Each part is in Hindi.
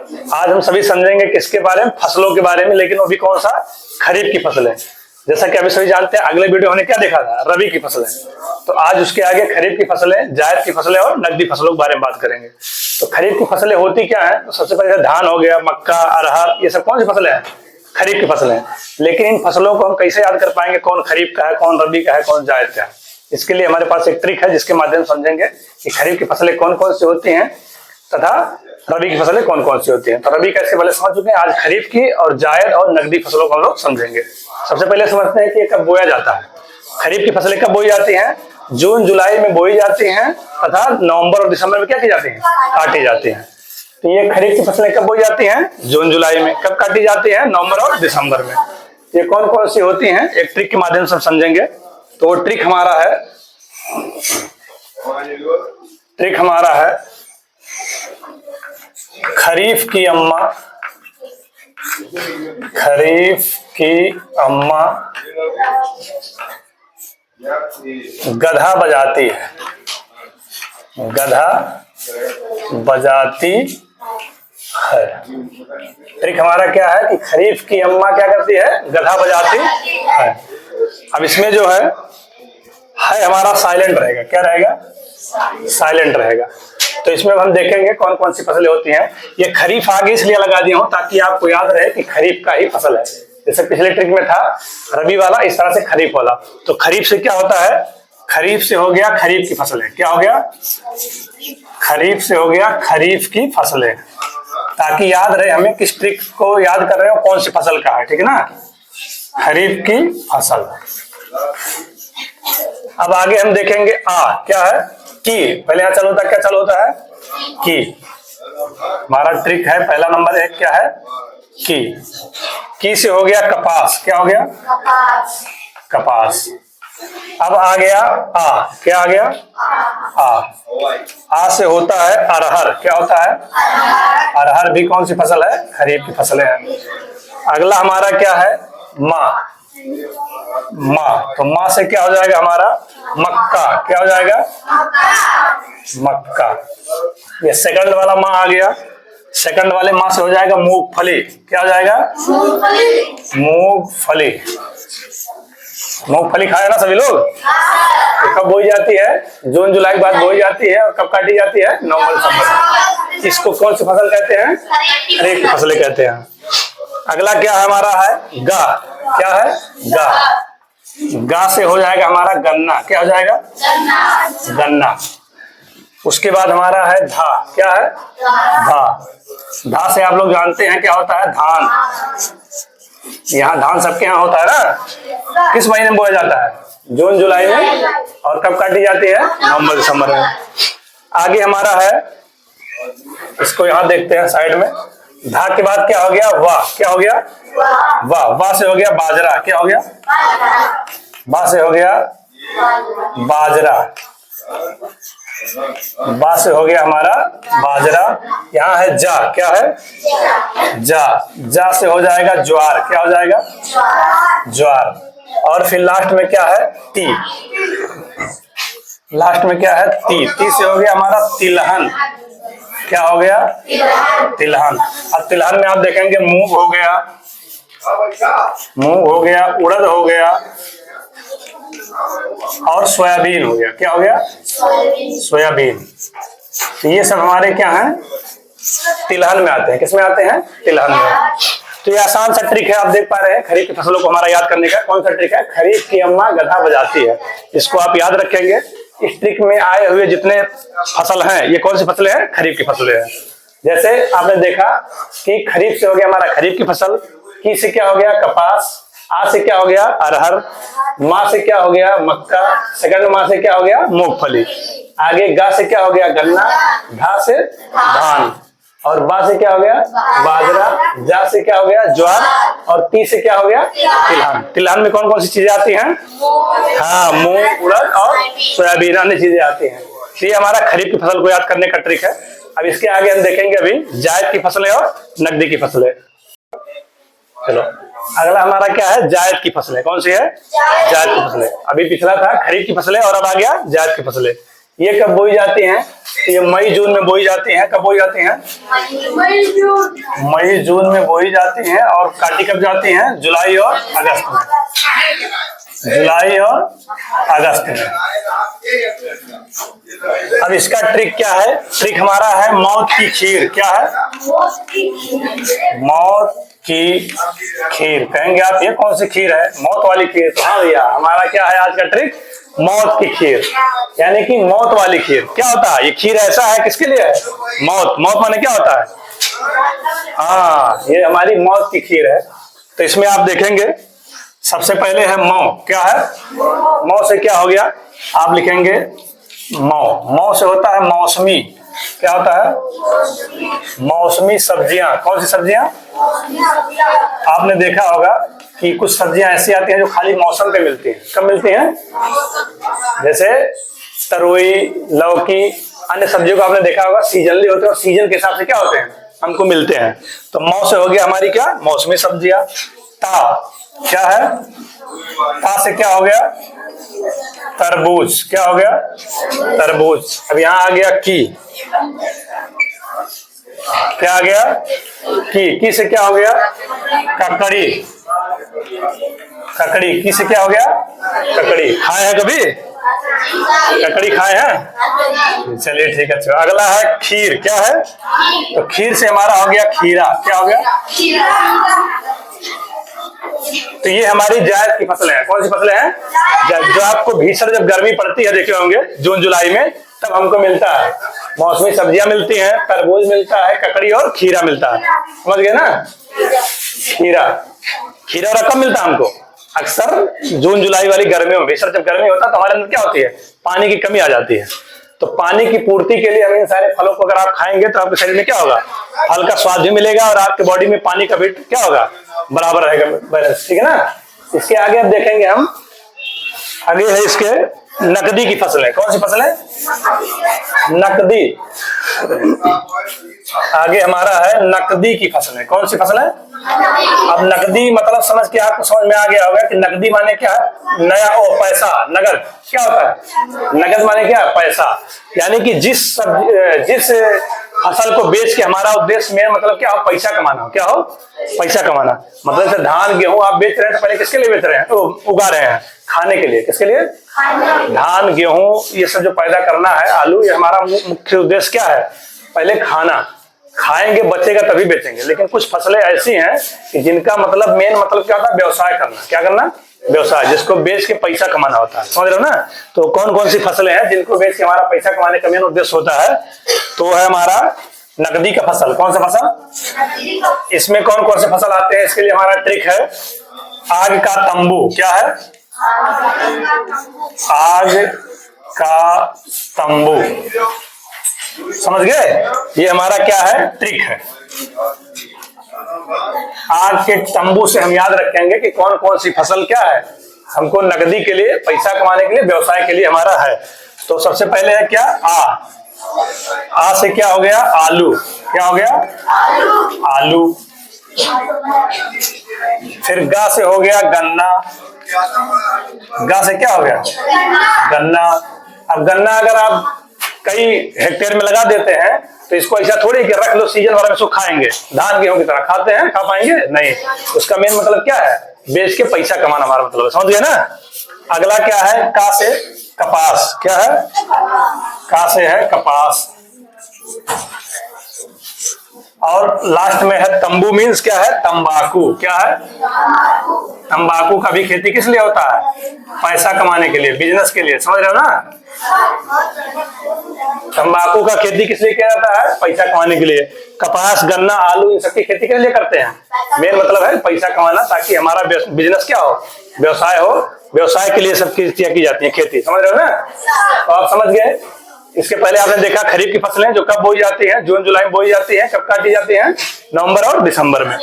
आज हम सभी समझेंगे किसके बारे में, फसलों के बारे में, लेकिन वो भी कौन सा, खरीफ की फसलें। जैसा कि अभी सभी जानते हैं, अगले वीडियो हमने क्या देखा था, रबी की फसलें। तो आज उसके आगे खरीफ की फसलें, जायद की फसलें और नकदी फसलों के बारे में बात करेंगे। तो खरीफ की फसलें होती क्या है, तो सबसे पहले धान हो गया, मक्का, अरहर, ये सब कौन सी फसलें हैं, खरीफ की फसलें। लेकिन इन फसलों को हम कैसे याद कर पाएंगे, कौन खरीफ का है, कौन रबी का है, कौन जायद का है। इसके लिए हमारे पास एक ट्रिक है जिसके माध्यम से समझेंगे कि खरीफ की फसलें कौन कौन सी होती हैं तथा रबी की फसलें कौन कौन सी होती हैं। तो रबी का इसके पहले समझ चुके हैं, आज खरीफ की और जायद और नकदी फसलों को हम लोग समझेंगे। सबसे पहले समझते हैं कि ये कब बोया जाता है। खरीफ की फसलें कब बोई जाती हैं, जून जुलाई में बोई जाती हैं तथा नवंबर और दिसंबर में क्या की जाती हैं, काटी जाती हैं। तो ये खरीफ की फसलें कब बोई जाती हैं, जून जुलाई में। कब काटी जाती हैं, नवंबर और दिसंबर में। ये कौन कौन सी होती हैं, एक ट्रिक के माध्यम से समझेंगे। तो वो ट्रिक हमारा है खरीफ की अम्मा गधा बजाती है, ट्रिक हमारा क्या है कि खरीफ की अम्मा क्या करती है, गधा बजाती है। अब इसमें जो है हमारा साइलेंट रहेगा। क्या रहेगा, साइलेंट रहेगा। तो इसमें हम देखेंगे कौन कौन सी फसलें होती हैं। ये खरीफ आगे इसलिए लगा दिया हूं ताकि आपको याद रहे कि खरीफ का ही फसल है। जैसे पिछले ट्रिक में था रबी वाला, इस तरह से खरीफ वाला। तो खरीफ से क्या होता है, खरीफ से हो गया खरीफ की फसलें। क्या हो गया, खरीफ से हो गया खरीफ की फसलें, ताकि याद रहे हमें किस ट्रिक को याद कर रहे हो, कौन सी फसल का है। ठीक है ना, खरीफ की फसल। अब आगे हम देखेंगे क्या है, की। पहले यहाँ चालू होता, क्या चालू होता है, की। हमारा ट्रिक है पहला नंबर 1 क्या है, की से हो गया कपास। क्या हो गया, कपास। अब आ गया क्या आ गया, आ से होता है अरहर। क्या होता है, अरहर भी कौन सी फसल है, खरीफ की फसलें हैं। अगला हमारा क्या है, माँ। तो माँ से क्या हो जाएगा हमारा, मक्का। क्या हो जाएगा, मक्का। ये सेकंड वाला माँ आ गया। सेकंड वाले माँ से हो जाएगा मूंगफली। क्या हो जाएगा, मूंगफली खाया ना सभी लोग। तो कब बोई जाती है, जून जुलाई के बाद बोई जाती है। और कब काटी जाती है, नवंबर दिसंबर। इसको कौन सी फसल कहते हैं, खरीफ की फसलें कहते हैं। अगला क्या हमारा है, गा। क्या है, गा से हो जाएगा हमारा गन्ना। क्या हो जाएगा, गन्ना। उसके बाद हमारा है धा। क्या है, धा से आप लोग जानते हैं क्या होता है, धान। यहाँ धान सबके यहाँ होता है ना। किस महीने में बोया जाता है, जून जुलाई में। और कब काटी जाती है, नवंबर दिसंबर में। आगे हमारा है, इसको यहाँ देखते हैं साइड में। धा के बाद क्या हो गया, वाह। क्या हो गया, वाह से हो गया बाजरा। क्या हो गया, बा से हो गया बाजरा। बा से हो गया हमारा बाजरा। यहाँ है जा। क्या है, जा से हो जाएगा ज्वार। क्या हो जाएगा, ज्वार। और फिर लास्ट में क्या है, ती। लास्ट में क्या है, ती से हो गया हमारा तिलहन। क्या हो गया, तिलहन। अब तिलहन में आप देखेंगे मूंग हो गया, उड़द हो गया और सोयाबीन हो गया। क्या हो गया, सोयाबीन। तो ये सब हमारे क्या हैं, तिलहन में आते हैं। किसमें आते हैं, तिलहन में। तो ये आसान सा ट्रिक है, आप देख पा रहे हैं खरीफ की फसलों को हमारा याद करने का। कौन सा ट्रिक है, खरीफ की अम्मा गधा बजाती है। इसको आप याद रखेंगे। इस ट्रिक में आए हुए जितने फसल हैं, ये कौन सी फसलें हैं, खरीफ की फसलें हैं। जैसे आपने देखा कि खरीफ से हो गया हमारा खरीफ की फसल, की से क्या हो गया, कपास। आ से क्या हो गया, अरहर। माँ से क्या हो गया, मक्का। सेकंड माँ से क्या हो गया, मूंगफली। आगे गा से क्या हो गया, गन्ना। धा से धान। और बा से क्या हो गया, बाजरा। जा से क्या हो गया, ज्वार। और ती से क्या हो गया, तिलहन। तिलहन में कौन कौन सी चीजें आती हैं, मूंग, उड़द और सोयाबीन, अन्य चीजें आती हैं। ये हमारा खरीफ की फसल को याद करने का ट्रिक है। अब इसके आगे हम देखेंगे अभी जायद की फसलें और नकदी की फसलें। चलो अगला हमारा क्या है, जायद की फसलें। कौन सी है, जायद की फसलें। अभी पिछला था खरीफ की फसलें और अब आ गया जायद की फसलें। ये कब बोई जाती हैं? तो ये मई जून में बोई जाती हैं। कब बोई जाती हैं? मई जून में बोई जाती हैं। और काटी कब जाती हैं? जुलाई और अगस्त में। जुलाई और अगस्त में। अब इसका ट्रिक क्या है? ट्रिक हमारा है मौत की खीर। क्या है? मौत की खीर। कहेंगे आप ये कौन सी खीर है? मौत वाली खीर। तो हाँ भैया, हमारा क्या है आज का ट्रिक? मौत की खीर, यानी कि मौत वाली खीर। क्या होता है ये खीर? ऐसा है किसके लिए है? मौत। मौत माने क्या होता है? हाँ, ये हमारी मौत की खीर है। तो इसमें आप देखेंगे सबसे पहले है मौ। क्या है? मौ से क्या हो गया? आप लिखेंगे मौ। मौ से होता है मौसमी। क्या होता है? मौसमी सब्जियां। कौन सी सब्जियां? आपने देखा होगा कि कुछ सब्जियां ऐसी आती हैं जो खाली मौसम पे मिलती हैं। कब मिलती हैं? जैसे तरोई, लौकी, अन्य सब्जियों को आपने देखा होगा सीजनली होते हैं और सीजन के हिसाब से क्या होते हैं? हमको मिलते हैं। तो मौ से हो गया हमारी क्या? मौसमी सब्जियां। ता क्या है? ता से क्या हो गया? तरबूज। क्या हो गया? तरबूज। अब यहां आ गया की। क्या आ गया? की से क्या हो गया? ककड़ी। ककड़ी। की से क्या हो गया? ककड़ी। खाए हैं कभी? ककड़ी खाए हैं? चलिए ठीक है। अगला है खीर। क्या है? तो खीर से हमारा हो गया खीरा। क्या हो गया? तो ये हमारी जायद की फसलें हैं। कौन सी फसलें हैं? जो आपको भीषण जब गर्मी पड़ती है देखे होंगे जून जुलाई में, तब हमको मिलता है। मौसमी सब्जियां मिलती हैं, तरबूज मिलता है, ककड़ी और खीरा मिलता है। समझ गए ना? खीरा। खीरा और कब मिलता है हमको? अक्सर जून जुलाई वाली गर्मियों में। भीषण जब गर्मी होता है तो हमारे अंदर क्या होती है? पानी की कमी आ जाती है। तो पानी की पूर्ति के लिए हम इन सारे फलों को अगर आप खाएंगे तो आपके शरीर में क्या होगा? फल का स्वाद भी मिलेगा और आपके बॉडी में पानी का भी क्या होगा? बराबर रहेगा, बैलेंस। ठीक है ना? इसके आगे अब देखेंगे हम। आगे है इसके नकदी की फसलें। कौन सी फसलें? नकदी। आगे हमारा है नकदी की फसलें। कौन सी फसलें? अब नकदी मतलब समझ के आपको समझ में आ गया होगा कि नकदी माने क्या है? नया ओ पैसा, नगद। क्या होता है? नगद माने क्या है? पैसा। यानी कि जिस फसल को बेच के हमारा उद्देश्य में मतलब क्या हो? पैसा कमाना हो। क्या हो? पैसा कमाना। मतलब जैसे धान गेहूं आप बेच रहे हैं तो पहले किसके लिए बेच रहे हैं? तो उगा रहे हैं खाने के लिए। किसके लिए? धान गेहूं ये सब जो पैदा करना है, आलू, ये हमारा मुख्य उद्देश्य क्या है? पहले खाना। खाएंगे बचेगा तभी बेचेंगे। लेकिन कुछ फसलें ऐसी हैं कि जिनका मतलब मेन मतलब क्या होता है? व्यवसाय करना। क्या करना? व्यवसाय, जिसको बेच के पैसा कमाना होता है। समझ रहे हो ना? तो कौन कौन सी फसलें हैं जिनको बेच के हमारा पैसा कमाने का मेन उद्देश्य होता है? तो है हमारा नकदी का फसल। कौन सा फसल? इसमें कौन कौन से फसल आते हैं? इसके लिए हमारा ट्रिक है आग का तंबू। क्या है? आग का तंबू। समझ गए? ये हमारा क्या है? ट्रिक है। आग के तंबू से हम याद रखेंगे कि कौन कौन सी फसल क्या है हमको नकदी के लिए, पैसा कमाने के लिए, व्यवसाय के लिए हमारा है। तो सबसे पहले है क्या? आ से क्या हो गया? आलू। क्या हो गया? आलू। फिर गा से हो गया गन्ना। गा से क्या हो गया? गन्ना। अब गन्ना अगर आप कई हेक्टेयर में लगा देते हैं तो इसको ऐसा थोड़ी कि रख लो सीजन वाला में इसको खाएंगे। धान गेहूं की तरह खाते हैं, खा पाएंगे? नहीं। उसका मेन मतलब क्या है? बेच के पैसा कमाना हमारा मतलब है। समझ गए ना? अगला क्या है? का से कपास। क्या है? का से है कपास। और लास्ट में है तंबू। मीन्स क्या है? तंबाकू। क्या है? तंबाकू का भी खेती किस लिए होता है? पैसा कमाने के लिए, बिजनेस के लिए। समझ रहे हो ना? तंबाकू का खेती किस लिए किया जाता है? पैसा कमाने के लिए। कपास, गन्ना, आलू, इन सबकी खेती किस लिए करते हैं? मेन मतलब है पैसा कमाना, ताकि हमारा बिजनेस क्या हो? व्यवसाय हो। व्यवसाय के लिए सब चीजें की जाती है खेती। समझ रहे हो ना? तो आप समझ गए। इसके पहले आपने देखा खरीफ की फसलें जो कब बोई जाती हैं? जून जुलाई में बोई जाती हैं। कब काटी जाती हैं? नवंबर और दिसंबर में।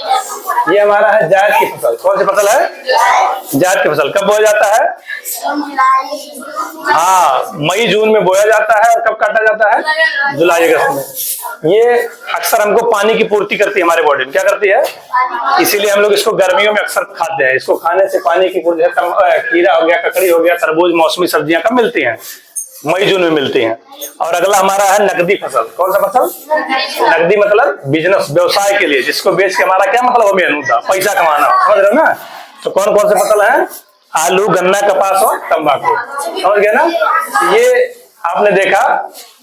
ये हमारा है जायद की फसल। कौन सी फसल है? जायद की फसल। कब बोया जाता है? हाँ, मई जून में बोया जाता है। और कब काटा जाता है? जुलाई अगस्त में। ये अक्सर हमको पानी की पूर्ति करती है हमारे बॉडी में। क्या करती है? इसीलिए हम लोग इसको गर्मियों में अक्सर खाते हैं। इसको खाने से पानी की पूर्ति। खीरा हो गया, ककड़ी हो गया, तरबूज, मौसमी सब्जियां कब मिलती हैं? मई जून में मिलती हैं। और अगला हमारा है नकदी फसल। कौन सा फसल? नकदी मतलब बिजनेस, व्यवसाय के लिए, जिसको बेच के हमारा क्या मतलब हो मेन मुद्दा, पैसा कमाना, समझ रहे हो ना। तो कौन कौन से फसल है? आलू, गन्ना, कपास और तंबाकू, समझ गए ना। ये आपने देखा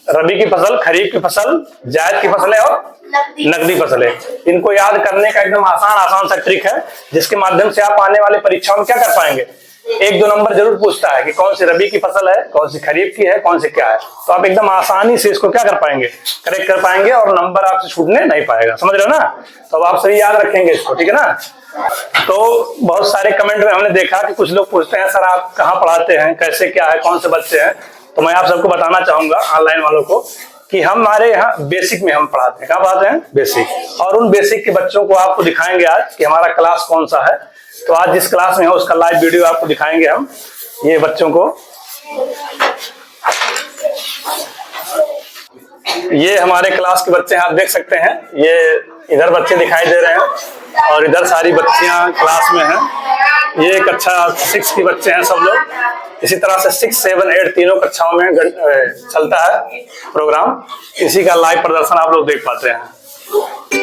रबी की फसल, खरीफ की फसल, जायद की फसलें और नकदी फसलें। इनको याद करने का एकदम आसान सा ट्रिक है, जिसके माध्यम से आप आने वाले परीक्षाओं में क्या कर पाएंगे, 1-2 नंबर जरूर पूछता है कि कौन सी रबी की फसल है, कौन सी खरीफ की है, कौन सी क्या है। तो आप एकदम आसानी से इसको क्या कर पाएंगे, करेक्ट कर पाएंगे और नंबर आपसे छूटने नहीं पाएगा, समझ रहे हो ना। तो अब आप सही याद रखेंगे इसको, ठीक है ना। तो बहुत सारे कमेंट में हमने देखा कि कुछ लोग पूछते हैं सर आप कहाँ पढ़ाते हैं, कैसे क्या है, कौन से बच्चे हैं। तो मैं आप सबको बताना चाहूंगा ऑनलाइन वालों को कि हमारे यहाँ बेसिक में हम पढ़ाते हैं। कहाँ पढ़ाते हैं? बेसिक। और उन बेसिक के बच्चों को आपको दिखाएंगे आज कि हमारा क्लास कौन सा है। तो आज जिस क्लास में है उसका लाइव वीडियो आपको दिखाएंगे हम, ये बच्चों को। ये हमारे क्लास के बच्चे हैं, आप देख सकते हैं। ये इधर बच्चे दिखाई दे रहे हैं और इधर सारी बच्चियां क्लास में हैं। ये कक्षा 6 के बच्चे हैं सब लोग। इसी तरह से 6, 7, 8 तीनों कक्षाओं में चलता है प्रोग्राम। इसी का लाइव प्रदर्शन आप लोग देख पाते हैं।